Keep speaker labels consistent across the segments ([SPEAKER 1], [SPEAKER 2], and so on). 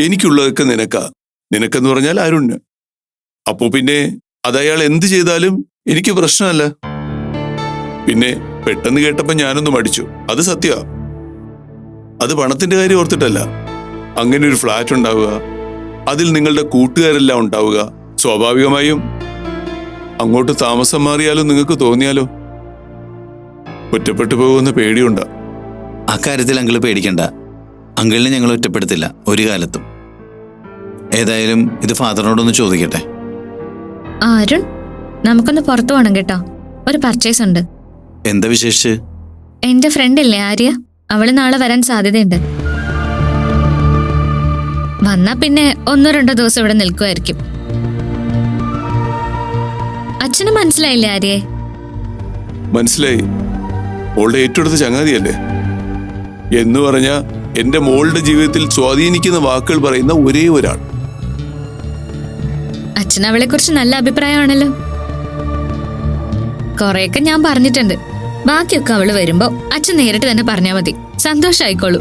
[SPEAKER 1] എനിക്കുള്ളതൊക്കെ നിനക്കാ. നിനക്കെന്ന് പറഞ്ഞാൽ അരുണ്. അപ്പോ പിന്നെ അതയാൾ എന്ത് ചെയ്താലും എനിക്ക് പ്രശ്നമല്ല. പിന്നെ പെട്ടെന്ന് കേട്ടപ്പോ ഞാനൊന്ന് മടിച്ചു, അത് സത്യ. അത് പണത്തിന്റെ കാര്യം ഓർത്തിട്ടല്ല. അങ്ങനെ ഒരു ഫ്ലാറ്റ് ഉണ്ടാവുക, അതിൽ നിങ്ങളുടെ കൂട്ടുകാരെല്ലാം ഉണ്ടാവുക, സ്വാഭാവികമായും അങ്ങോട്ട് താമസം മാറിയാലോ നിങ്ങൾക്ക് തോന്നിയാലോ ഒറ്റപ്പെട്ടു പോകുന്ന പേടിയുണ്ടാ.
[SPEAKER 2] അക്കാര്യത്തിൽ അങ്കിള് പേടിക്കണ്ട. അങ്കിളിനെ ഞങ്ങൾ ഒറ്റപ്പെടുത്തില്ല ഒരു കാലത്തും. ഏതായാലും ഇത് ഫാദറിനോടൊന്ന് ചോദിക്കട്ടെ.
[SPEAKER 3] അരുൺ, നമുക്കൊന്ന് പുറത്തു പോകണം കേട്ടോ. ഒരു പർച്ചേസ് ഉണ്ട്.
[SPEAKER 2] എന്താ വിശേഷിച്ച്?
[SPEAKER 3] എന്റെ ഫ്രണ്ട് ഇല്ലേ ആര്യ, അവള് നാളെ വരാൻ സാധ്യതയുണ്ട്. വന്നാ പിന്നെ 1-2 ദിവസം ഇവിടെ നിൽക്കുമായിരിക്കും. അച്ഛന് മനസ്സിലായില്ലേ ആര്യയെ?
[SPEAKER 1] മനസ്സിലായി. മോളുടെ ഏറ്റവും അടുത്ത ചങ്ങാതിയല്ലേ. എന്ന് പറഞ്ഞ എന്റെ മോളുടെ ജീവിതത്തിൽ സ്വാധീനിക്കുന്ന വാക്കുകൾ പറയുന്ന ഒരേ ഒരാൾ.
[SPEAKER 3] അച്ഛൻ അവളെ കുറിച്ച് നല്ല അഭിപ്രായമാണല്ലോ. കൊറേയൊക്കെ ഞാൻ പറഞ്ഞിട്ടുണ്ട്. ബാക്കിയൊക്കെ അവള് വരുമ്പോ അച്ഛൻ നേരിട്ട് തന്നെ പറഞ്ഞാ മതി. സന്തോഷായിക്കോളൂ.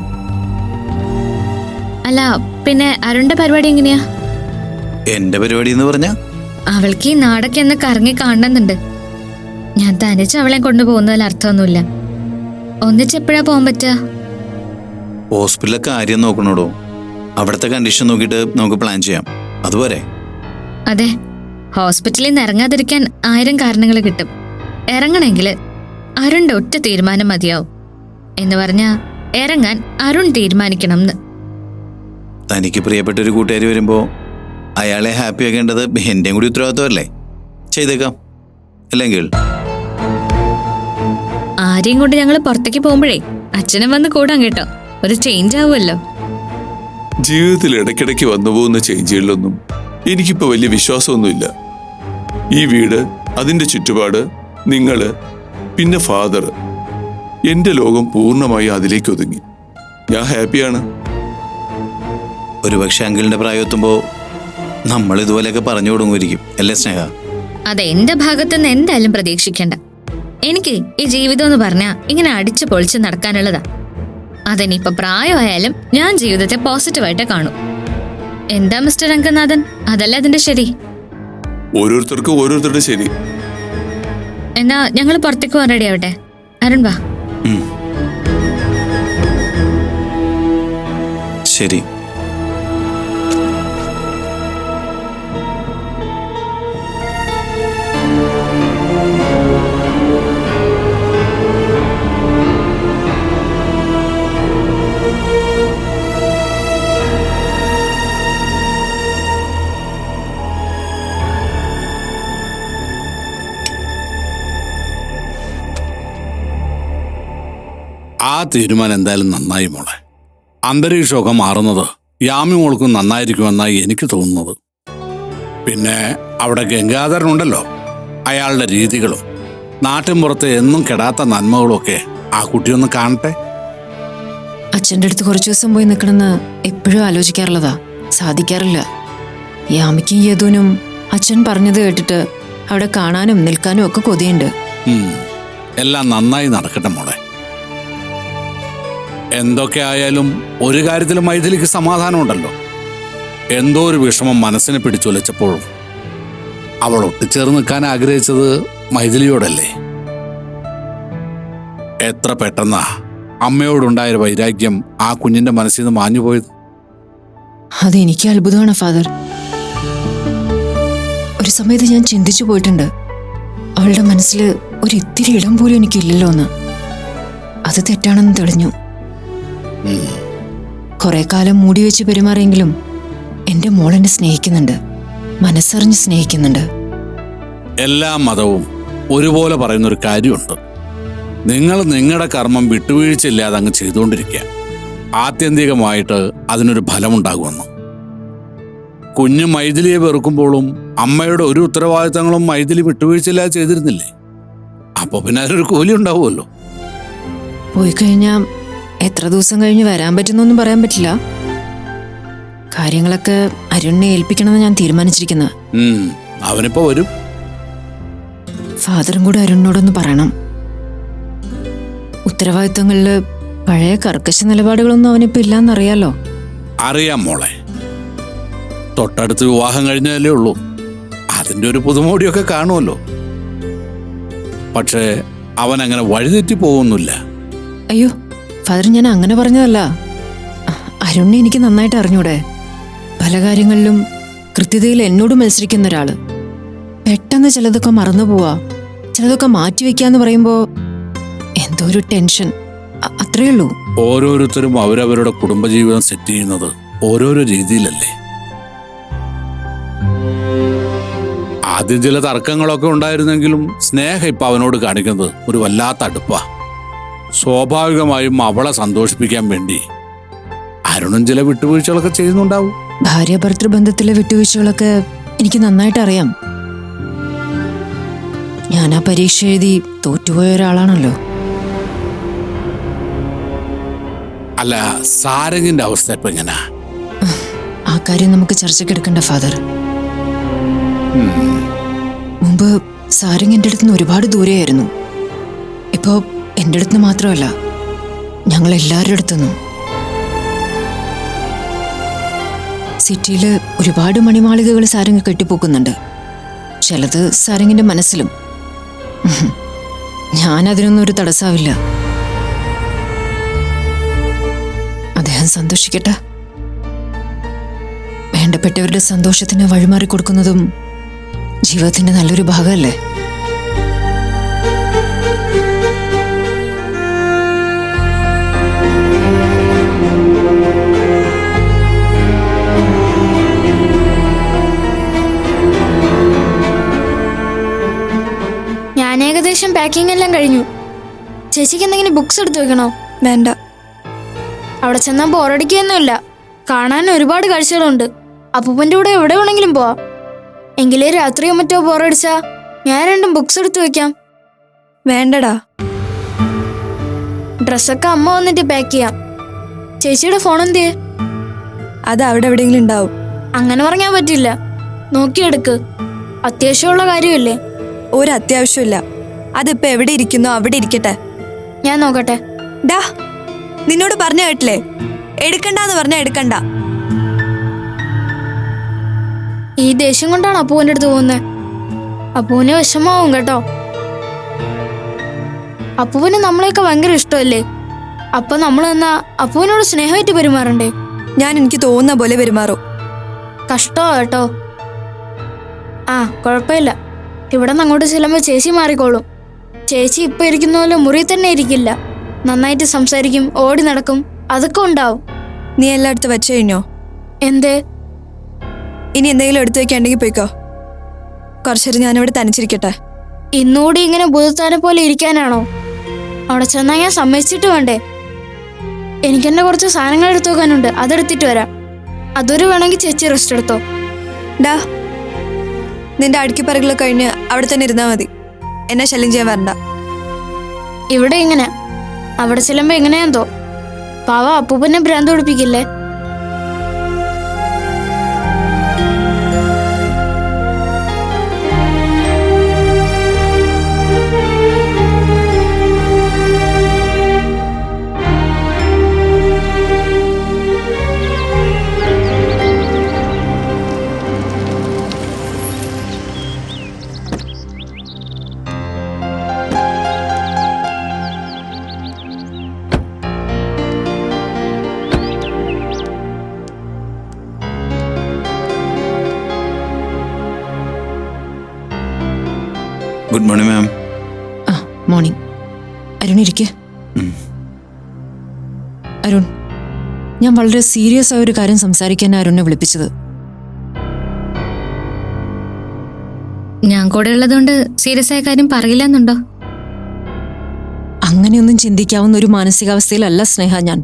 [SPEAKER 3] അല്ല, പിന്നെ അരുണിന്റെ പരിപാടി എങ്ങനെയാ?
[SPEAKER 2] എന്റെ പരിപാടി എന്ന് പറഞ്ഞ
[SPEAKER 3] അവൾക്ക് ഈ നാടൊക്കെ ഒന്ന് കറങ്ങി കാണുന്നുണ്ട്. ഞാൻ തനിച്ച് അവളെ കൊണ്ടുപോകുന്നതിൽ അർത്ഥമൊന്നുമില്ല. ഒന്നിച്ചെപ്പോഴാ പോകാൻ പറ്റുക?
[SPEAKER 2] ഹോസ്പിറ്റലിലെ കാര്യം നോക്കണോടോ. അവിടുത്തെ കണ്ടീഷൻ നോക്കിയിട്ട് നമുക്ക് പ്ലാൻ ചെയ്യാം. അതുപോലെ
[SPEAKER 3] അതെ, ഹോസ്പിറ്റലിൽ നിന്ന് ഇറങ്ങാതിരിക്കാൻ 1000 കാരണങ്ങൾ കിട്ടും. ഇറങ്ങണമെങ്കിൽ അരുണിന്റെ ഒറ്റ തീരുമാനം മതിയാവും. എന്ന് പറഞ്ഞാ ഇറങ്ങാൻ അരുൺ തീരുമാനിക്കണം എന്ന്.
[SPEAKER 2] തനിക്ക് പ്രിയപ്പെട്ട ഒരു കൂട്ടുകാരി വരുമ്പോ അയാളെ ഹാപ്പി ആക്കേണ്ടത് എന്റെയും കൂടി ഉത്തരവാദിത്വമല്ലേ? ചെയ്തേക്കാം. അല്ലെങ്കിൽ
[SPEAKER 3] ആരെയും കൊണ്ട് ഞങ്ങൾ പുറത്തേക്ക് പോകുമ്പോഴേ അച്ഛനും വന്ന് കൂടാൻ കേട്ടോ. ഒരു ചേഞ്ച് ആവുമല്ലോ.
[SPEAKER 1] ജീവിതത്തിൽ ഇടയ്ക്കിടയ്ക്ക് വന്നു പോകുന്ന ചേഞ്ചുകളിലൊന്നും എനിക്കിപ്പോ വലിയ വിശ്വാസമൊന്നുമില്ല. ഈ വീട്, അതിന്റെ ചുറ്റുപാട്, നിങ്ങള്, പിന്നെ ഫാദർ, എന്റെ ലോകം പൂർണ്ണമായി അതിലേക്ക് ഒതുങ്ങി. ഞാൻ ഹാപ്പിയാണ്.
[SPEAKER 2] ഒരുപക്ഷെ അങ്കിളിന്റെ പ്രായം എത്തുമ്പോ നമ്മൾ ഇതുപോലെയൊക്കെ പറഞ്ഞു കൊടുക്കുമായിരിക്കും അല്ലേ സ്നേഹ?
[SPEAKER 3] അതെ, എന്റെ ഭാഗത്തുനിന്ന് എന്തായാലും പ്രതീക്ഷിക്കണ്ട. എനിക്ക് ഈ ജീവിതം എന്ന് പറഞ്ഞാ ഇങ്ങനെ അടിച്ചു പൊളിച്ച് നടക്കാനുള്ളതാ. അതിനിപ്പോ പ്രായമായാലും ഞാൻ ജീവിതത്തെ പോസിറ്റീവായിട്ട് കാണും. എന്താ മിസ്റ്റർ രംഗനാഥൻ, അതല്ല അതിന്റെ ശരി?
[SPEAKER 1] ഓരോരുത്തർക്കും ഓരോരുത്തരുടെ ശരി.
[SPEAKER 3] എന്നാ ഞങ്ങൾ പുറത്തേക്ക് പോകാൻ റെഡി ആവട്ടെ. അരുൺ വാ.
[SPEAKER 2] ശരി.
[SPEAKER 4] ആ തീരുമാനം എന്തായാലും നന്നായി മോളെ. അന്തരീക്ഷമൊക്കെ മാറുന്നത് യാമി മോൾക്കും നന്നായിരിക്കുമെന്നായി എനിക്ക് തോന്നുന്നത്. പിന്നെ അവിടെ ഗംഗാധരനുണ്ടല്ലോ, അയാളുടെ രീതികളും നാട്ടിൻപുറത്തെ എന്നും കെടാത്ത നന്മകളും ഒക്കെ ആ കുട്ടിയൊന്ന് കാണട്ടെ.
[SPEAKER 5] അച്ഛൻ്റെ അടുത്ത് കുറച്ചു ദിവസം പോയി നിൽക്കണമെന്ന് എപ്പോഴും ആലോചിക്കാറുള്ളതാ. സാധിക്കാറില്ല. യാമിക്കും യദുനും അച്ഛൻ പറഞ്ഞത് കേട്ടിട്ട് അവിടെ കാണാനും നിൽക്കാനും ഒക്കെ കൊതിയുണ്ട്.
[SPEAKER 4] എല്ലാം നന്നായി നടക്കട്ടെ മോളെ. എന്തൊക്കെ ആയാലും ഒരു കാര്യത്തിലും മൈഥിലിക്ക് സമാധാനമുണ്ടല്ലോ. എന്തോ ഒരു വിഷമം മനസ്സിനെ പിടിച്ചൊലിച്ചപ്പോഴും അവൾ ഒട്ടിച്ചേർന്ന് നിൽക്കാൻ ആഗ്രഹിച്ചത് മൈഥിലിയോടല്ലേ. എത്ര പെട്ടെന്നാ അമ്മയോടുണ്ടായ വൈരാഗ്യം ആ കുഞ്ഞിന്റെ മനസ്സിൽ നിന്ന് മാഞ്ഞുപോയത്.
[SPEAKER 5] അതെനിക്ക് അത്ഭുതമാണ് ഫാദർ. ഒരു സമയത്ത് ഞാൻ ചിന്തിച്ചു പോയിട്ടുണ്ട്, അവളുടെ മനസ്സിൽ ഒരു ഇത്തിരി ഇടം പോലും എനിക്കില്ലല്ലോ എന്ന്. അത് തെറ്റാണെന്ന് തെളിഞ്ഞു. കുറെ കാലം മൂടി വെച്ച് പെരുമാറിയെങ്കിലും എന്റെ മോൾ എന്നെ സ്നേഹിക്കുന്നുണ്ട്, മനസ്സറിഞ്ഞ് സ്നേഹിക്കുന്നുണ്ട്.
[SPEAKER 4] എല്ലാ മതവും ഒരുപോലെ പറയുന്നൊരു കാര്യമുണ്ട്. നിങ്ങൾ നിങ്ങളുടെ കർമ്മം വിട്ടുവീഴ്ചയില്ലാതെ അങ്ങ് ചെയ്തുകൊണ്ടിരിക്കുക. ആത്യന്തികമായിട്ട് അതിനൊരു ഫലമുണ്ടാകുമെന്ന്. കുഞ്ഞ് മൈഥിലിയെ വെറുക്കുമ്പോഴും അമ്മയുടെ ഒരു ഉത്തരവാദിത്തങ്ങളും മൈഥിലി വിട്ടുവീഴ്ചയില്ലാതെ ചെയ്തിരുന്നില്ലേ? അപ്പൊ പിന്നെ അതിനൊരു കൂലി ഉണ്ടാവുമല്ലോ.
[SPEAKER 5] പോയി കഴിഞ്ഞാൽ എത്ര ദിവസം കഴിഞ്ഞ് വരാൻ പറ്റുന്നൊന്നും പറയാൻ പറ്റില്ല. കാര്യങ്ങളൊക്കെ അരുണിനെ ഏൽപ്പിക്കണമെന്ന് ഞാൻ തീരുമാനിച്ചിരിക്കുന്നത്.
[SPEAKER 4] അവനിപ്പോ വരും.
[SPEAKER 5] ഫാദറും കൂടെ അരുണിനോടൊന്ന് പറയണം. ഉത്തരവാദിത്തങ്ങളില് പഴയ കർക്കശ നിലപാടുകളൊന്നും അവനിപ്പോ ഇല്ലാന്നറിയാലോ.
[SPEAKER 4] അറിയാം മോളെ. തൊട്ടടുത്ത് വിവാഹം കഴിഞ്ഞാലേ ഉള്ളൂ. അതിൻ്റെ ഒരു പുതുമോടിയൊക്കെ കാണുമല്ലോ. പക്ഷേ അവൻ അങ്ങനെ വഴിതെറ്റി പോകുന്നില്ല.
[SPEAKER 5] അയ്യോ ഫാദർ, ഞാൻ അങ്ങനെ പറഞ്ഞതല്ല. അരുണിനെ എനിക്ക് നന്നായിട്ട് അറിഞ്ഞൂടെ. പല കാര്യങ്ങളിലും കൃത്യതയിൽ എന്നോട് മത്സരിക്കുന്ന ഒരാള്. പെട്ടെന്ന് ചിലതൊക്കെ മറന്നു പോവാ, ചിലതൊക്കെ മാറ്റിവെക്കാന്ന് പറയുമ്പോ എന്തോ ഒരു ടെൻഷൻ, അത്രയേ ഉള്ളൂ.
[SPEAKER 4] ഓരോരുത്തരും അവരവരുടെ കുടുംബജീവിതം സെറ്റ് ചെയ്യുന്നത് ഓരോരോ രീതിയിലല്ലേ. ആദ്യം ചില തർക്കങ്ങളൊക്കെ ഉണ്ടായിരുന്നെങ്കിലും സ്നേഹം ഇപ്പൊ അവനോട് കാണിക്കുന്നത് ഒരു വല്ലാത്ത അടുപ്പാ. സ്വാഭാവികമായും അവളെ സന്തോഷിപ്പിക്കാൻ വേണ്ടി അരുണും ചില വിട്ടുവീഴ്ചകളൊക്കെ ചെയ്യുന്നുണ്ടാവും.
[SPEAKER 5] ഭാര്യ ഭർത്തൃബന്ധത്തിലെ വിട്ടുവീഴ്ചകളൊക്കെ എനിക്ക് നന്നായിട്ട് അറിയാം. ഞാൻ ആ പരീക്ഷ എഴുതി തോറ്റുപോയ ഒരാളാണല്ലോ.
[SPEAKER 4] അല്ല, സാരംഗിന്റെ അവസ്ഥ ഇപ്പൊ എങ്ങനാ?
[SPEAKER 5] ആ കാര്യം നമുക്ക് ചർച്ചയ്ക്കെടുക്കണ്ട ഫാദർ. മുമ്പ് സാരംഗ് എൻ്റെ അടുത്ത് നിന്ന് ഒരുപാട് ദൂരെയായിരുന്നു. ഇപ്പോ എൻ്റെ അടുത്ത് നിന്ന് മാത്രമല്ല, ഞങ്ങൾ എല്ലാവരുടെ അടുത്തുനിന്നും. സിറ്റിയില് ഒരുപാട് മണിമാളികകൾ സാരംഗ് കെട്ടിപ്പോക്കുന്നുണ്ട്. ചിലത് സാരംഗിന്റെ മനസ്സിലും. ഞാൻ അതിനൊന്നും ഒരു തടസ്സാവില്ല. അദ്ദേഹം സന്തോഷിക്കട്ടെ. വേണ്ടപ്പെട്ടവരുടെ സന്തോഷത്തിന് വഴിമാറി കൊടുക്കുന്നതും ജീവിതത്തിന്റെ നല്ലൊരു ഭാഗമല്ലേ.
[SPEAKER 6] ഞാൻ ഏകദേശം പാക്കിംഗ് എല്ലാം കഴിഞ്ഞു. ചേച്ചിക്ക് എന്തെങ്കിലും ബുക്സ് എടുത്തു വെക്കണോ? വേണ്ട, അവിടെ ചെന്നാൽ ബോറടിക്കുകയൊന്നുമില്ല. കാണാൻ ഒരുപാട് കാഴ്ചകളുണ്ട്. അപ്പൂപ്പൻ്റെ കൂടെ എവിടെ വേണമെങ്കിലും പോവാം. എങ്കിലേ രാത്രിയോ മറ്റോ ബോറടിച്ചാ ഞാൻ 2 ബുക്സ് എടുത്തു വെക്കാം. വേണ്ടടാ, ഡ്രസ്സൊക്കെ അമ്മ വന്നിട്ട് പാക്ക് ചെയ്യാം. ചേച്ചിയുടെ ഫോൺ എന്തിയേ? അത് അവിടെ എവിടെയെങ്കിലും ഉണ്ടാവും. അങ്ങനെ പറഞ്ഞാൽ പറ്റില്ല, നോക്കിയെടുക്ക്. അത്യാവശ്യമുള്ള കാര്യമല്ലേ?
[SPEAKER 7] ഒരു അത്യാവശ്യമില്ല. അതിപ്പോ എവിടെ ഇരിക്കുന്നോ അവിടെ ഇരിക്കട്ടെ.
[SPEAKER 6] ഞാൻ നോക്കട്ടെ.
[SPEAKER 7] ഡാ, നിന്നോട് പറഞ്ഞ കേട്ടില്ലേ, എടുക്കണ്ടെന്ന് പറഞ്ഞാ എടുക്കണ്ട.
[SPEAKER 6] ഈ ദേഷ്യം കൊണ്ടാണ് അപ്പൂവിൻ്റെ അടുത്ത് പോകുന്നത്. അപ്പൂവിന് വിഷമാവും കേട്ടോ. അപ്പൂവിന് നമ്മളെയൊക്കെ ഭയങ്കര ഇഷ്ടമല്ലേ. അപ്പൊ നമ്മൾ എന്നാ അപ്പൂവിനോട് സ്നേഹമായിട്ട് പെരുമാറണ്ടേ?
[SPEAKER 7] ഞാൻ എനിക്ക് തോന്നുന്ന പോലെ പെരുമാറും.
[SPEAKER 6] കഷ്ടോ കേട്ടോ. ആ കുഴപ്പമില്ല, ഇവിടെ നിന്ന് അങ്ങോട്ട് ചെല്ലുമ്പോൾ ചേച്ചി മാറിക്കോളും. ചേച്ചി ഇപ്പൊ ഇരിക്കുന്ന പോലെ മുറി തന്നെ ഇരിക്കില്ല. നന്നായിട്ട് സംസാരിക്കും, ഓടി നടക്കും, അതൊക്കെ ഉണ്ടാവും.
[SPEAKER 7] നീ എല്ലായിടത്തും വെച്ചു കഴിഞ്ഞോ?
[SPEAKER 6] എന്തേ?
[SPEAKER 7] ഇനി എന്തെങ്കിലും എടുത്തു വെക്കാണ്ടെങ്കിൽ പോയിക്കോ. കുറച്ചേരം ഞാനിവിടെ തനിച്ചിരിക്കട്ടെ.
[SPEAKER 6] ഇന്നുകൂടി ഇങ്ങനെ ഭൂതത്താനെ പോലെ ഇരിക്കാനാണോ? അവിടെ ചെന്നാൽ ഞാൻ സമ്മതിച്ചിട്ട് വേണ്ടേ? എനിക്കെന്നെ കുറച്ച് സാധനങ്ങൾ എടുത്തു വെക്കാനുണ്ട്, അതെടുത്തിട്ട് വരാം. അതൊരു വേണമെങ്കിൽ ചേച്ചി റെസ്റ്റ് എടുത്തോ.
[SPEAKER 7] ഡാ, നിന്റെ അടുക്കിപ്പറകളെ കഴിഞ്ഞ് അവിടെ തന്നെ ഇരുന്നാ മതി. എന്നെ ശല്യം ചെയ്യാൻ വരണ്ട.
[SPEAKER 6] ഇവിടെ ഇങ്ങനെ, അവിടെ ചെല്ലുമ്പോ എങ്ങനെയാന്തോ. പാവ അപ്പൂപ്പനെ ഭ്രാന്ത് പിടിപ്പിക്കില്ലേ?
[SPEAKER 2] Good morning ma'am.
[SPEAKER 5] ആ മോർണിംഗ്. അരുൺ ഇരിക്കെ. അരുൺ, ഞാൻ വളരെ സീരിയസ് ആയ ഒരു കാര്യം സംസാരിക്കാൻ അരുണിനെ വിളിപ്പിച്ചത്.
[SPEAKER 3] ഞാൻ കൂടെ ഉള്ളതുകൊണ്ട് സീരിയസ് ആയ കാര്യം പറയില്ല എന്നുണ്ടോ?
[SPEAKER 5] അങ്ങനെയൊന്നും ചിന്തിക്കാവുന്ന ഒരു മാനസികാവസ്ഥയിലല്ല സ്നേഹ ഞാൻ.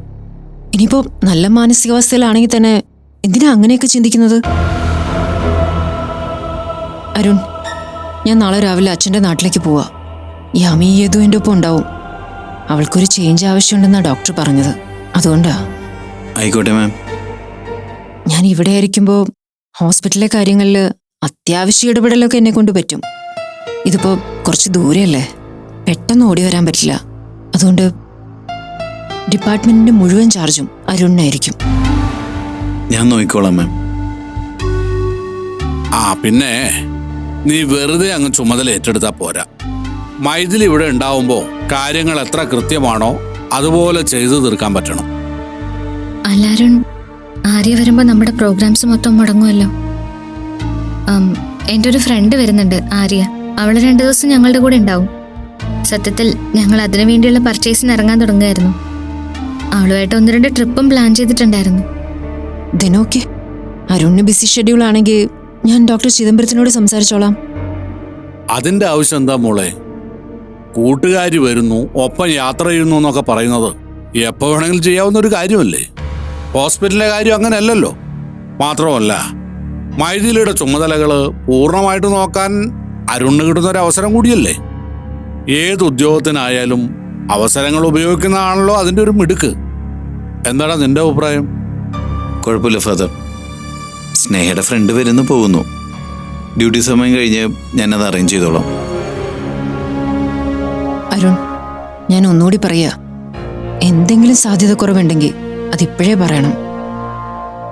[SPEAKER 5] ഇനിയിപ്പോ നല്ല മാനസികാവസ്ഥയിലാണെങ്കിൽ തന്നെ എന്തിനാ അങ്ങനെയൊക്കെ ചിന്തിക്കുന്നത്? അരുൺ, ഞാൻ നാളെ രാവിലെ അച്ഛൻ്റെ നാട്ടിലേക്ക് പോവാ. യാമി യദു എൻ്റെ ഒപ്പം ഉണ്ടാവും. അവൾക്കൊരു ചേഞ്ച് ആവശ്യമുണ്ടെന്നാണ് ഡോക്ടർ പറഞ്ഞത്. അതുകൊണ്ടാ.
[SPEAKER 2] ആയിക്കോട്ടെ മാം.
[SPEAKER 5] ഞാൻ ഇവിടെ ആയിരിക്കുമ്പോൾ ഹോസ്പിറ്റലിലെ കാര്യങ്ങളിൽ അത്യാവശ്യ ഇടപെടലൊക്കെ എന്നെ കൊണ്ട് പറ്റും. ഇതിപ്പോ കുറച്ച് ദൂരെയല്ലേ, പെട്ടെന്ന് ഓടി വരാൻ പറ്റില്ല. അതുകൊണ്ട് ഡിപ്പാർട്ട്മെന്റിന്റെ മുഴുവൻ ചാർജും അരുണിനായിരിക്കും.
[SPEAKER 2] ഞാൻ നോക്കിക്കോളാം മാം.
[SPEAKER 4] പിന്നെ നീ വെറുതെ അങ്ങ് ചുമതല ഏറ്റെടുത്താൽ പോരാ. മൈഥിലി ഇവിടെ ഉണ്ടാവുമ്പോൾ കാര്യങ്ങൾ എത്ര കൃത്യമാണോ അതുപോലെ ചെയ്തു തീർക്കാൻ പറ്റണം.
[SPEAKER 3] എല്ലാരും ആര്യ വരുമ്പോ നമ്മുടെ പ്രോഗ്രാംസ് മൊത്തം മുടങ്ങുമല്ലോ. എൻ്റെ ഒരു ഫ്രണ്ട് വരുന്നുണ്ട്, ആര്യ. അവള് 2 ദിവസം ഞങ്ങളുടെ കൂടെ ഉണ്ടാവും. സത്യത്തിൽ ഞങ്ങൾ അതിനു വേണ്ടിയുള്ള പർച്ചേസിന് ഇറങ്ങാൻ തുടങ്ങുമായിരുന്നു. അവളുമായിട്ട് 1-2 ട്രിപ്പും പ്ലാൻ ചെയ്തിട്ടുണ്ടായിരുന്നു.
[SPEAKER 5] ദിനോക്കെ അരുണിന് ബിസി ഷെഡ്യൂൾ ആണെങ്കിൽ ഞാൻ ഡോക്ടർ ചിദംബരത്തിനോട് സംസാരിച്ചോളാം.
[SPEAKER 4] അതിന്റെ ആവശ്യം എന്താ മോളെ? കൂട്ടുകാരി വരുന്നു, ഒപ്പം യാത്ര ചെയ്യുന്നു എന്നൊക്കെ പറയുന്നത് എപ്പോ വേണമെങ്കിലും ചെയ്യാവുന്ന ഒരു കാര്യമല്ലേ? ഹോസ്പിറ്റലിലെ കാര്യം അങ്ങനെയല്ലല്ലോ. മാത്രമല്ല മൈഥിലിയുടെ ചുമതലകള് പൂർണ്ണമായിട്ട് നോക്കാൻ അരുണിന് കിട്ടുന്ന ഒരു അവസരം കൂടിയല്ലേ. ഏത് ഉദ്യോഗത്തിനായാലും അവസരങ്ങൾ ഉപയോഗിക്കുന്നതാണല്ലോ അതിന്റെ ഒരു മിടുക്ക്. എന്താടാ നിന്റെ അഭിപ്രായം?
[SPEAKER 2] കുഴപ്പമില്ല ഫാദർ. സ്നേഹയുടെ ഫ്രണ്ട് വരുന്നു പോകുന്നു. ഡ്യൂട്ടി സമയം കഴിഞ്ഞ് ഞാനത് അറേഞ്ച് ചെയ്തോളാം.
[SPEAKER 5] അരുൺ, ഞാൻ ഒന്നുകൂടി പറയാ, എന്തെങ്കിലും സാധ്യത കുറവുണ്ടെങ്കിൽ അതിപ്പോഴേ പറയണം.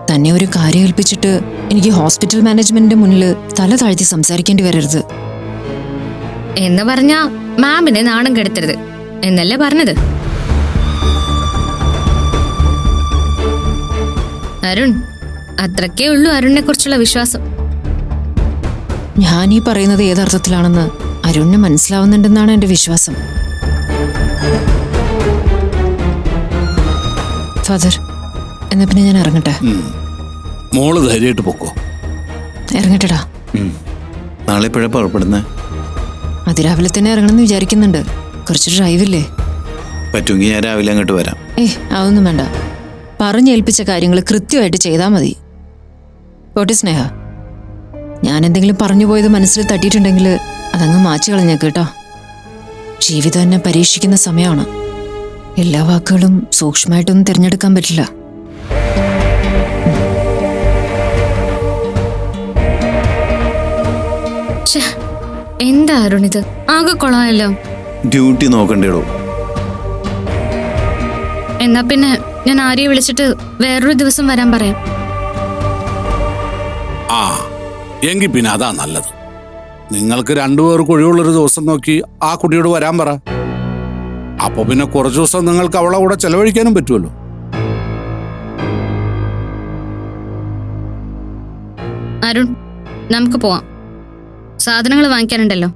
[SPEAKER 5] തന്നെ ഒരു കാര്യം ഏൽപ്പിച്ചിട്ട് എനിക്ക് ഹോസ്പിറ്റൽ മാനേജ്മെന്റിന്റെ മുന്നിൽ തല താഴ്ത്തി സംസാരിക്കേണ്ടി വരരുത്.
[SPEAKER 3] എന്ന് പറഞ്ഞാ മാമിനെ നാണം കെടുത്തരുത് എന്നല്ലേ പറഞ്ഞത്? അരുൺ, അത്രക്കേ ഉള്ളൂ അരുണിനെ കുറിച്ചുള്ള വിശ്വാസം.
[SPEAKER 5] ഞാൻ ഈ പറയുന്നത് ഏതർത്ഥത്തിലാണെന്ന് അരുണിന് മനസ്സിലാവുന്നുണ്ടെന്നാണ് എന്റെ വിശ്വാസം. ഫാദർ, എന്നാ പിന്നെ ഞാൻ ഇറങ്ങട്ടെ.
[SPEAKER 4] മോള് ധൈര്യമായിട്ട് പൊക്കോ.
[SPEAKER 5] ഇറങ്ങട്ടെടാ.
[SPEAKER 2] നാളെ എപ്പോഴാണ് പുറപ്പെടുന്നത്?
[SPEAKER 5] അതിരാവിലെ തന്നെ ഇറങ്ങണമെന്ന് വിചാരിക്കുന്നുണ്ട്. കുറച്ച് ഡ്രൈവില്ലേ?
[SPEAKER 2] പറ്റുമെങ്കിൽ ഞാൻ രാവിലെ അങ്ങോട്ട് വരാം.
[SPEAKER 5] അതൊന്നും വേണ്ട. പറഞ്ഞേൽപ്പിച്ച കാര്യങ്ങൾ കൃത്യമായിട്ട് ചെയ്താൽ മതി. പോട്ടെ സ്നേഹ, ഞാൻ എന്തെങ്കിലും പറഞ്ഞു പോയത് മനസ്സിൽ തട്ടിയിട്ടുണ്ടെങ്കിൽ അതങ്ങ് മാച്ചു കളഞ്ഞേക്ക് കേട്ടോ. ജീവിതം എന്നെ പരീക്ഷിക്കുന്ന സമയമാണ്. എല്ലാ വാക്കുകളും സൂക്ഷ്മമായിട്ടൊന്നും തിരഞ്ഞെടുക്കാൻ പറ്റില്ല.
[SPEAKER 3] എന്താ അരുൺ ഇത്? ആകെ കൊള്ളാമല്ലോ.
[SPEAKER 2] ഡ്യൂട്ടി നോക്കണ്ടേടോ.
[SPEAKER 3] എന്നാ പിന്നെ ഞാൻ ആര്യെ വിളിച്ചിട്ട് വേറൊരു ദിവസം വരാൻ പറയാം.
[SPEAKER 4] എങ്കിൽ പിന്നെ അതാ നല്ലത്. നിങ്ങൾക്ക് 2 പേർക്ക് ഒഴിവുള്ളൊരു ദിവസം നോക്കി ആ കുട്ടിയോട് വരാൻ പറ. അപ്പൊ പിന്നെ കുറച്ചു ദിവസം നിങ്ങൾക്ക് അവളെ കൂടെ ചെലവഴിക്കാനും പറ്റുമല്ലോ.
[SPEAKER 3] അരുൺ, നമുക്ക് പോവാം. സാധനങ്ങൾ വാങ്ങിക്കാനുണ്ടല്ലോ.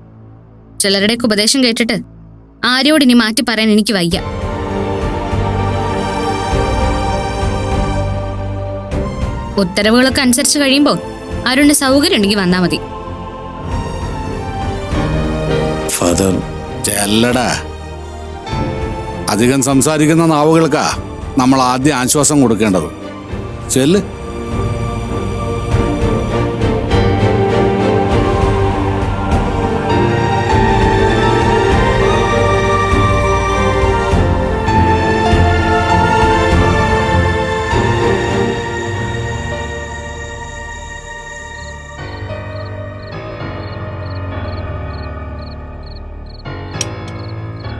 [SPEAKER 3] ചിലരുടെയൊക്കെ ഉപദേശം കേട്ടിട്ട് ആര്യോട് ഇനി മാറ്റി പറയാൻ എനിക്ക് വയ്യ. ഉത്തരവുകളൊക്കെ അനുസരിച്ച് കഴിയുമ്പോ അരുണിന് സൗകര്യം ഉണ്ടെങ്കിൽ വന്നാ മതി.
[SPEAKER 2] ഫാദർ,
[SPEAKER 4] ചെല്ലടാ. അധികം സംസാരിക്കുന്ന നാവുകൾക്കാ നമ്മൾ ആദ്യം ആശ്വാസം കൊടുക്കേണ്ടത്. ചെല്ല്.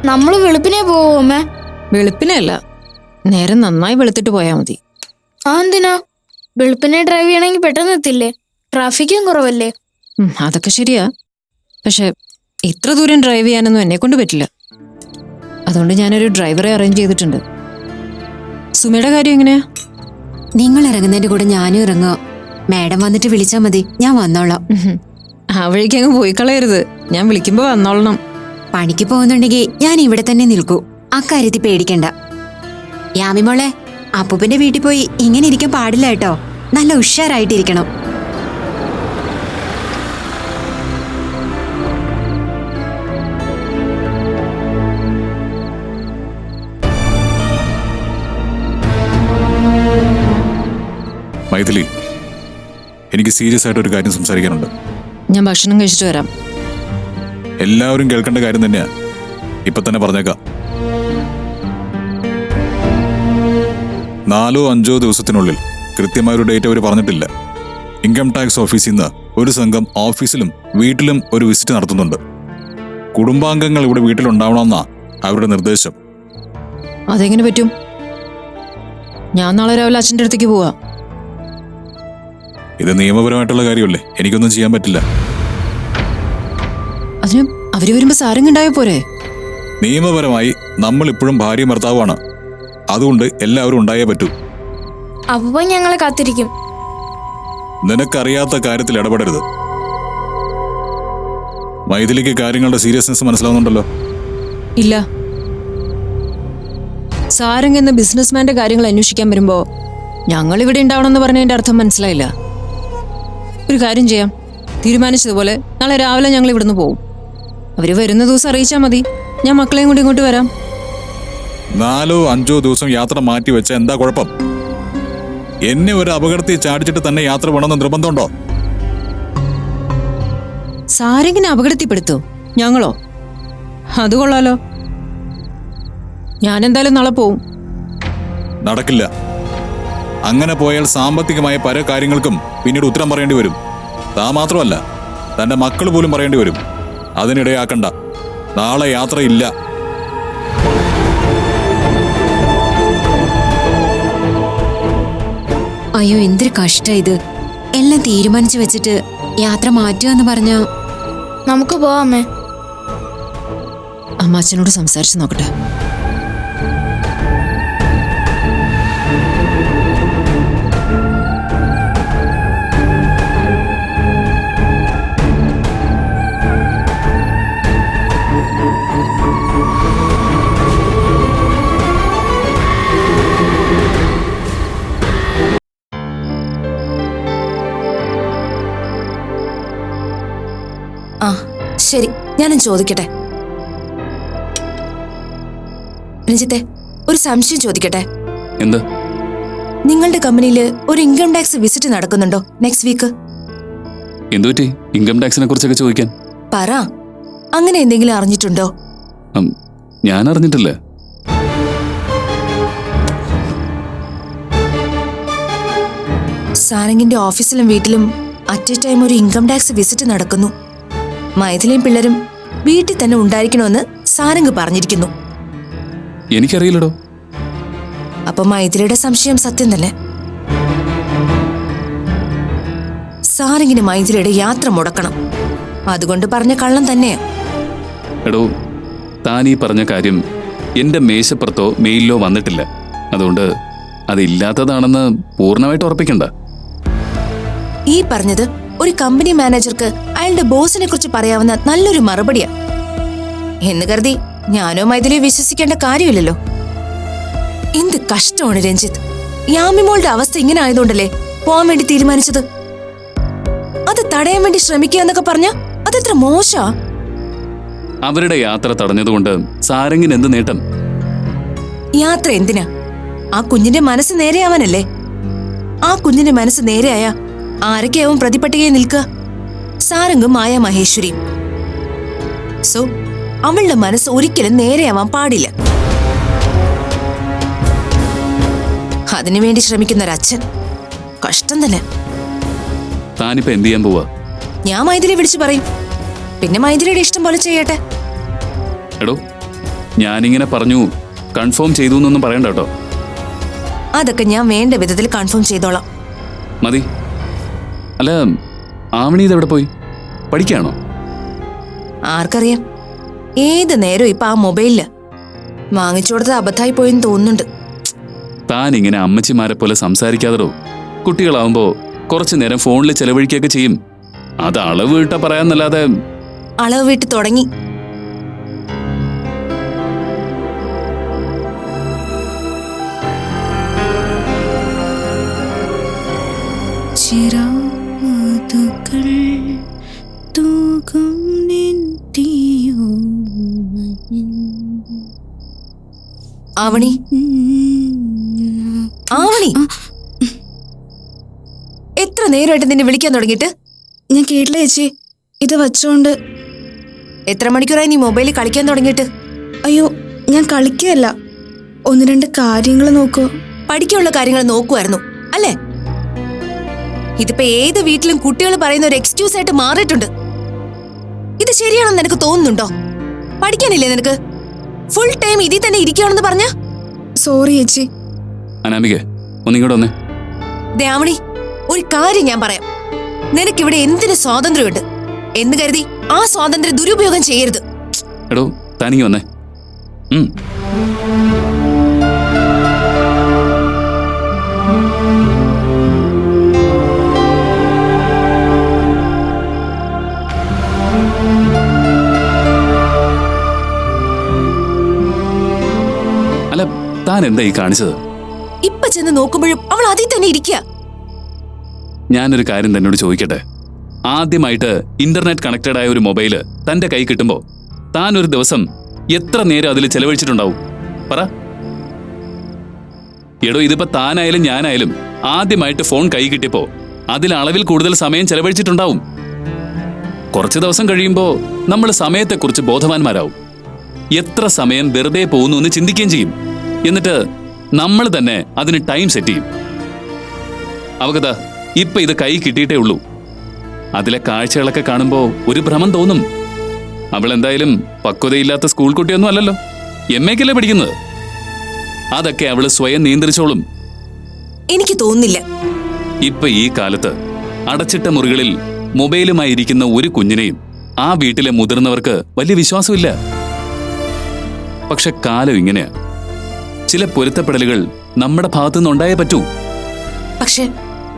[SPEAKER 6] നമ്മള് വെളുപ്പിനെ പോവോ അമ്മേ?
[SPEAKER 5] വെളുപ്പിനല്ല, നേരം നന്നായി വെളുത്തിട്ട് പോയാൽ മതി.
[SPEAKER 6] എന്തിനാ? വെളുപ്പിനെ ഡ്രൈവ് ചെയ്യണമെങ്കിൽ പെട്ടെന്ന് എത്തില്ലേ? ട്രാഫിക്കും കുറവല്ലേ?
[SPEAKER 5] അതൊക്കെ ശരിയാ. പക്ഷെ ഇത്ര ദൂരം ഡ്രൈവ് ചെയ്യാനൊന്നും എന്നെ കൊണ്ട് പറ്റില്ല. അതുകൊണ്ട് ഞാനൊരു ഡ്രൈവറെ അറേഞ്ച് ചെയ്തിട്ടുണ്ട്. സുമയുടെ കാര്യം എങ്ങനെയാ?
[SPEAKER 8] നിങ്ങൾ ഇറങ്ങുന്നതിന്റെ കൂടെ ഞാനും ഇറങ്ങോ? മാഡം വന്നിട്ട് വിളിച്ചാ മതി, ഞാൻ വന്നോളാം.
[SPEAKER 5] ആ വഴിക്ക് അങ്ങ് പോയി കളയരുത്. ഞാൻ വിളിക്കുമ്പോ വന്നോളണം.
[SPEAKER 8] പണിക്ക് പോകുന്നുണ്ടെങ്കിൽ ഞാൻ ഇവിടെ തന്നെ നിൽക്കൂ. അക്കാര്യത്തിൽ പേടിക്കണ്ട. യാമിമോളെ, അപ്പൂപ്പന്റെ വീട്ടിൽ പോയി ഇങ്ങനെ ഇരിക്കാൻ പാടില്ല കേട്ടോ. നല്ല ഉഷാറായിട്ടിരിക്കണം.
[SPEAKER 1] മൈഥിലി, എനിക്ക് സീരിയസ് ആയിട്ട് ഒരു കാര്യം സംസാരിക്കാനുണ്ട്.
[SPEAKER 5] ഞാൻ ഭക്ഷണം കഴിച്ചിട്ട് വരാം.
[SPEAKER 1] എല്ലാവരും കേൾക്കേണ്ട കാര്യം തന്നെയാ. ഇപ്പൊ തന്നെ പറഞ്ഞേക്കാം. 4-5 ദിവസത്തിനുള്ളിൽ കൃത്യമായൊരു ഡേറ്റ് അവർ പറഞ്ഞിട്ടില്ല. ഇൻകം ടാക്സ് ഓഫീസിൽ നിന്ന് ഒരു സംഘം ഓഫീസിലും വീട്ടിലും ഒരു വിസിറ്റ് നടത്തുന്നുണ്ട്. കുടുംബാംഗങ്ങൾ ഇവിടെ വീട്ടിലുണ്ടാവണമെന്നാ അവരുടെ നിർദ്ദേശം.
[SPEAKER 5] അതെങ്ങനെ പറ്റും? ഞാൻ നാളെ രാവിലെ അച്ഛൻ്റെ അടുത്തേക്ക് പോവാ.
[SPEAKER 9] ഇത് നിയമപരമായിട്ടുള്ള കാര്യമല്ലേ, എനിക്കൊന്നും ചെയ്യാൻ പറ്റില്ല.
[SPEAKER 5] അതിന് അവര് വരുമ്പോ സാരംഗുണ്ടായ പോരെ?
[SPEAKER 9] നിയമപരമായി നമ്മൾ ഇപ്പോഴും ഭാര്യ ഭർത്താവാണ്. അതുകൊണ്ട് എല്ലാവരും ഉണ്ടായേ പറ്റൂ.
[SPEAKER 6] അപ്പൂപ്പൻ ഞങ്ങളെ കാത്തിരിക്കും.
[SPEAKER 9] നിനക്കറിയാത്ത കാര്യത്തിൽ ഇടപെടരുത്. മൈഥിലിക്ക് കാര്യങ്ങളുടെ സീരിയസ്നെസ് മനസ്സിലാവുന്നുണ്ടല്ലോ.
[SPEAKER 5] ഇല്ല. സാരംഗ് എന്ന ബിസിനസ്മാന്റെ കാര്യങ്ങൾ അന്വേഷിക്കാൻ വരുമ്പോ ഞങ്ങൾ ഇവിടെ ഉണ്ടാവണമെന്ന് പറഞ്ഞതിന്റെ അർത്ഥം മനസ്സിലായില്ല. ഒരു കാര്യം ചെയ്യാം, തീരുമാനിച്ചതുപോലെ നാളെ രാവിലെ ഞങ്ങൾ ഇവിടുന്ന് പോവും. അവര് വരുന്ന ദിവസം അറിയിച്ചാൽ മതി. ഞാൻ മക്കളെയും കൂടി ഇങ്ങോട്ട് വരാം.
[SPEAKER 9] 4-5 ദിവസം യാത്ര മാറ്റി വെച്ച എന്താ കുഴപ്പം? എന്നെ ഒരു അപകടത്തിൽ ചാടിച്ചിട്ട് തന്നെ യാത്ര വേണമെന്ന് നിർബന്ധമുണ്ടോ?
[SPEAKER 5] സാരംഗിനെ അപകടത്തിൽപ്പെടുത്തോ? ഞങ്ങളോ? അത് കൊള്ളാലോ. ഞാനെന്തായാലും നാളെ പോവും.
[SPEAKER 9] നടക്കില്ല. അങ്ങനെ പോയാൽ സാമ്പത്തികമായ പല കാര്യങ്ങൾക്കും പിന്നീട് ഉത്തരം പറയേണ്ടി വരും. താൻ മാത്രമല്ല, തന്റെ മക്കൾ പോലും പറയേണ്ടി വരും. അതിനിടയാക്കണ്ട. നാളെ യാത്രയില്ല.
[SPEAKER 8] അയ്യോ, എന്തൊരു കഷ്ട ഇത്. എല്ലാം തീരുമാനിച്ചു വെച്ചിട്ട് യാത്ര മാറ്റുക എന്ന് പറഞ്ഞ.
[SPEAKER 6] നമുക്ക് പോവാമേ.
[SPEAKER 5] അമ്മാച്ചനോട് സംസാരിച്ചു നോക്കട്ടെ.
[SPEAKER 10] ആ ശരി, ഞാനും ചോദിക്കട്ടെ. രഞ്ജിത്തെ, ഒരു സംശയം ചോദിക്കട്ടെ.
[SPEAKER 11] എന്താ?
[SPEAKER 10] നിങ്ങളുടെ കമ്പനിയിൽ ഒരു ഇൻകം ടാക്സ് വിസിറ്റ് നടക്കുന്നുണ്ടോ നെക്സ്റ്റ് വീക്ക്?
[SPEAKER 11] എന്തുപറ്റി ഇൻകം ടാക്സിനെ കുറിച്ചൊക്കെ ചോദിക്കാൻ?
[SPEAKER 10] പറ, അങ്ങനെ എന്തെങ്കിലും അറിഞ്ഞിട്ടുണ്ടോ?
[SPEAKER 11] ഞാൻ അറിഞ്ഞിട്ടില്ല.
[SPEAKER 10] സാരംഗിന്റെ ഓഫീസിലും വീട്ടിലും അറ്റ് എ ടൈം ഒരു ഇൻകം ടാക്സ് വിസിറ്റ് നടക്കുന്നു. മൈഥിലിയും പിള്ളേരും വീട്ടിൽ തന്നെ ഉണ്ടായിരിക്കണമെന്ന് സാരംഗ് പറഞ്ഞിരിക്കുന്നു.
[SPEAKER 11] എനിക്കറിയില്ലടോ.
[SPEAKER 10] അപ്പൊ മൈഥിലിയുടെ സംശയം സത്യം തന്നെ. സാരംഗിന് മൈഥിലിയുടെ യാത്ര മുടക്കണം. അതുകൊണ്ട് പറഞ്ഞ കള്ളം തന്നെയാ.
[SPEAKER 11] എടോ, താൻ ഈ പറഞ്ഞ കാര്യം എന്റെ മേശപ്പുറത്തോ മെയിലിലോ വന്നിട്ടില്ല. അതുകൊണ്ട് അതില്ലാത്തതാണെന്ന് പൂർണ്ണമായിട്ട് ഉറപ്പിക്കണ്ട.
[SPEAKER 10] ഈ പറഞ്ഞത് ഒരു കമ്പനി മാനേജർക്ക് അയാളുടെ ബോസിനെ കുറിച്ച് പറയാവുന്ന നല്ലൊരു മറുപടിയാ എന്ന് കരുതി ഞാനോ മൈഥിലിയെ വിശ്വസിക്കേണ്ട കാര്യമില്ലല്ലോ. എന്ത് കഷ്ടമാണ് രഞ്ജിത്ത്. യാമിമോളുടെ അവസ്ഥ ഇങ്ങനെ ആയതുകൊണ്ടല്ലേ പോവാൻ വേണ്ടി തീരുമാനിച്ചത്. അത് തടയാൻ വേണ്ടി ശ്രമിക്കുക എന്നൊക്കെ പറഞ്ഞ അതെത്ര മോശാ.
[SPEAKER 11] അവരുടെ യാത്ര തടഞ്ഞതുകൊണ്ട് സാരംഗിന് എന്ത് നേട്ടം?
[SPEAKER 10] യാത്ര എന്തിനാ? ആ കുഞ്ഞിന്റെ മനസ്സ് നേരെയാവാനല്ലേ. ആ കുഞ്ഞിന്റെ മനസ്സ് നേരെയായ ആരൊക്കെയാവും പ്രതിപട്ടികയിൽ നിൽക്കുക? സാരംഗും മായ മഹേശ്വരിയും. സോ അവളുടെ മനസ്സ് ഒരിക്കലും നേരെയാവാൻ പാടില്ല. അതിനുവേണ്ടി ശ്രമിക്കുന്ന ഒരച്ഛൻ കഷ്ടം തന്നെ.
[SPEAKER 11] താനിപ്പോ എന്ത് ചെയ്യാൻ പോവാ?
[SPEAKER 10] ഞാൻ മൈഥിലിയെ വിളിച്ചു പറയും. പിന്നെ മൈഥിലിയുടെ ഇഷ്ടം പോലെ ചെയ്യട്ടെ.
[SPEAKER 11] എടോ, ഞാനിങ്ങനെ പറഞ്ഞു കൺഫേം ചെയ്തു എന്നൊന്നും പറയണ്ട കേട്ടോ.
[SPEAKER 10] അതൊക്കെ ഞാൻ വേണ്ട വിധത്തിൽ കൺഫേം ചെയ്തോളാം.
[SPEAKER 11] മതി. അല്ല, ആവണി ഇതെവിടെ പോയി? പഠിക്കാണോ?
[SPEAKER 10] ആർക്കറിയാം. ഏത് നേരം ഇപ്പൊ ആ മൊബൈലില്. വാങ്ങിച്ചു കൊടുത്തത് അബദ്ധമായി പോയെന്ന് തോന്നുന്നുണ്ട്.
[SPEAKER 11] താൻ ഇങ്ങനെ അമ്മച്ചിമാരെ പോലെ സംസാരിക്കാതോ. കുട്ടികളാവുമ്പോ കുറച്ചു നേരം ഫോണിൽ ചെലവഴിക്കുകയൊക്കെ ചെയ്യും. അത് അളവ് വിട്ട പറയാന്നല്ലാതെ.
[SPEAKER 10] അളവ് വിട്ട് തുടങ്ങി. ആവണി, ആവണി, എത്ര നേരമായിട്ട് നിന്നെ വിളിക്കാൻ തുടങ്ങിയിട്ട്?
[SPEAKER 6] ഞാൻ കേട്ടില്ല ചേച്ചി. ഇത് വച്ചോണ്ട്.
[SPEAKER 10] എത്ര മണിക്കൂറായി നീ മൊബൈലിൽ കളിക്കാൻ തുടങ്ങിയിട്ട്?
[SPEAKER 6] അയ്യോ, ഞാൻ കളിക്കുകയല്ല. 1-2 കാര്യങ്ങൾ നോക്കൂ.
[SPEAKER 10] പഠിക്കാനുള്ള കാര്യങ്ങൾ നോക്കുമായിരുന്നു അല്ലേ? ഇതിപ്പോ ഏത് വീട്ടിലും കുട്ടികൾ പറയുന്ന ഒരു എക്സ്ക്യൂസ് ആയിട്ട് മാറിയിട്ടുണ്ട്. ഇത് ശരിയാണെന്ന് നിനക്ക് തോന്നുന്നുണ്ടോ? പഠിക്കാനില്ലേ നിനക്ക്? ഫുൾ ടൈം ഇതിൽ തന്നെ ഇരിക്കുകയാണെന്ന് പറഞ്ഞ?
[SPEAKER 6] സോറി ചേച്ചി.
[SPEAKER 11] അനാമിക, ഒന്നിങ്ങോട്ട് വന്നേ.
[SPEAKER 10] ദേവണി, ഒരു കാര്യം ഞാൻ പറയാം. നിനക്കിവിടെ എന്തിന് സ്വാതന്ത്ര്യമുണ്ട് എന്ന് കരുതി ആ സ്വാതന്ത്ര്യം ദുരുപയോഗം ചെയ്യരുത്.
[SPEAKER 11] എടോ തനിങ്ങി വന്നേ. അല്ല താൻ എന്താ ഈ കാണിച്ചത്?
[SPEAKER 10] ഇപ്പൊ ചെന്ന് നോക്കുമ്പോഴും അവൾ അതിൽ തന്നെ ഇരിക്കുക.
[SPEAKER 11] ഞാനൊരു കാര്യം തന്നോട് ചോദിക്കട്ടെ. ആദ്യമായിട്ട് ഇന്റർനെറ്റ് കണക്റ്റഡ് ആയ ഒരു മൊബൈല് തന്റെ കൈ കിട്ടുമ്പോ താൻ ഒരു ദിവസം എത്ര നേരം അതിൽ ചെലവഴിച്ചിട്ടുണ്ടാവും? പറ. എടോ ഇതിപ്പോ താനായാലും ഞാനായാലും ആദ്യമായിട്ട് ഫോൺ കൈ കിട്ടിയപ്പോ അതിൽ അളവിൽ കൂടുതൽ സമയം ചെലവഴിച്ചിട്ടുണ്ടാവും. കുറച്ചു ദിവസം കഴിയുമ്പോ നമ്മൾ സമയത്തെക്കുറിച്ച് ബോധവാന്മാരാവും. എത്ര സമയം വെറുതെ പോകുന്നു എന്ന് ചിന്തിക്കുകയും ചെയ്യും. എന്നിട്ട് നമ്മൾ തന്നെ അതിന് ടൈം സെറ്റ് ചെയ്യും. അവകത ഇപ്പൊ ഇത് കൈ കിട്ടിയിട്ടേ ഉള്ളൂ. അതിലെ കാഴ്ചകളൊക്കെ കാണുമ്പോ ഒരു ഭ്രമം തോന്നും. അവൾ എന്തായാലും പക്വതയില്ലാത്ത സ്കൂൾ കുട്ടിയൊന്നും അല്ലല്ലോ, MA-ക്കല്ലേ പഠിക്കുന്നത്. അതൊക്കെ അവള് സ്വയം നിയന്ത്രിച്ചോളും.
[SPEAKER 10] എനിക്ക് തോന്നുന്നില്ല.
[SPEAKER 11] ഇപ്പൊ ഈ കാലത്ത് അടച്ചിട്ട മുറികളിൽ മൊബൈലുമായി ഇരിക്കുന്ന ഒരു കുഞ്ഞിനെയും ആ വീട്ടിലെ മുതിർന്നവർക്ക് വലിയ വിശ്വാസമില്ല. പക്ഷെ കാലം ഇങ്ങനെയാ. ചില പൊരുത്തപ്പെടലുകൾ നമ്മുടെ ഭാഗത്തുനിന്നുണ്ടായേ പറ്റൂ.
[SPEAKER 10] പക്ഷെ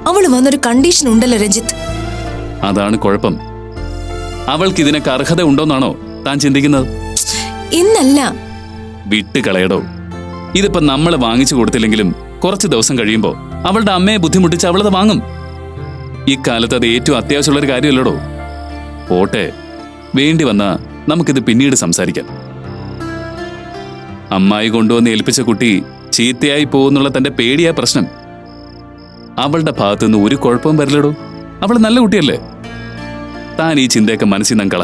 [SPEAKER 10] അവള് വന്നൊരു കണ്ടീഷൻ ഉണ്ടല്ലോ രഞ്ജിത്ത്.
[SPEAKER 11] അതാണ് കുഴപ്പം. അവൾക്ക് ഇതിനൊക്കെ അർഹത ഉണ്ടോന്നാണോ താൻ ചിന്തിക്കുന്നത്?
[SPEAKER 10] ഇന്നല്ല.
[SPEAKER 11] വിട്ടുകളയടോ. ഇതിപ്പോ നമ്മൾ വാങ്ങിച്ചു കൊടുത്തില്ലെങ്കിലും കുറച്ച് ദിവസം കഴിയുമ്പോ അവളുടെ അമ്മയെ ബുദ്ധിമുട്ടിച്ച് അവളത് വാങ്ങും. ഇക്കാലത്ത് അത് ഏറ്റവും അത്യാവശ്യമുള്ളൊരു കാര്യമല്ലടോ. പോട്ടെ, വേണ്ടി വന്നാ നമുക്കിത് പിന്നീട് സംസാരിക്കാം. അമ്മായി കൊണ്ടുവന്ന് ഏൽപ്പിച്ച കുട്ടി ചീത്തയായി പോകുന്നുള്ള തന്റെ പേടിയാ പ്രശ്നം. അവളുടെ ഭാഗത്തുനിന്ന് ഒരു കുഴപ്പവും വരില്ലടോ. അവൾ നല്ല കുട്ടിയല്ലേ. താൻ ഈ ചിന്തയൊക്കെ മനസ്സിൽ നങ്കള.